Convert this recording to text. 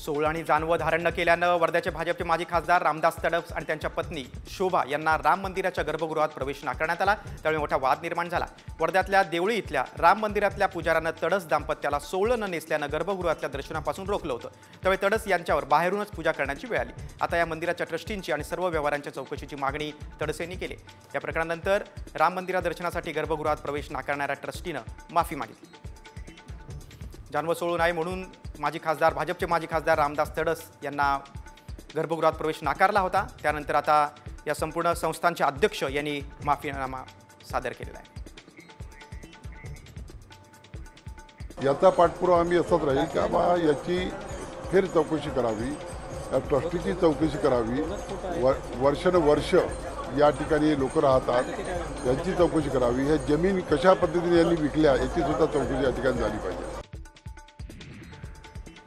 सोळ आणि जानवं धारण न केल्यानं वर्ध्याचे भाजपचे माजी खासदार रामदास तडस आणि त्यांच्या पत्नी शोभा यांना राम मंदिराच्या गर्भगृहात प्रवेश नाकारण्यात आला। त्यामुळे मोठा वाद निर्माण झाला। वर्ध्यातल्या देवळी इथल्या राम मंदिरातल्या पुजाऱ्यानं तडस दाम्पत्याला सोळ न नेसल्यानं गर्भगृहातल्या दर्शनापासून रोखलं होतं। त्यामुळे तडस यांच्यावर बाहेरूनच पूजा करण्याची वेळ आली। आता या मंदिराच्या ट्रस्टींची आणि सर्व व्यवहारांच्या चौकशीची मागणी तडस यांनी केली। या प्रकरणानंतर राम मंदिरा दर्शनासाठी गर्भगृहात प्रवेश नाकारणाऱ्या ट्रस्टीनं माफी मागितली। जानवं सोळू नये म्हणून भाजपचे माजी खासदार रामदास तडस यांना गर्भगृहात प्रवेश नाकारला होता। त्यानंतर आता या संपूर्ण संस्थांचे अध्यक्ष यांनी माफीनामा सादर केलेला आहे। याचा पाठपुरावा आम्ही असाच राहील की आम्हा याची फेर चौकशी करावी, या ट्रस्टीची चौकशी करावी। वर्षानुवर्ष या ठिकाणी लोक राहतात, यांची चौकशी करावी। ह्या जमीन कशा पद्धतीने यांनी विकल्या याची सुद्धा चौकशी या ठिकाणी झाली पाहिजे।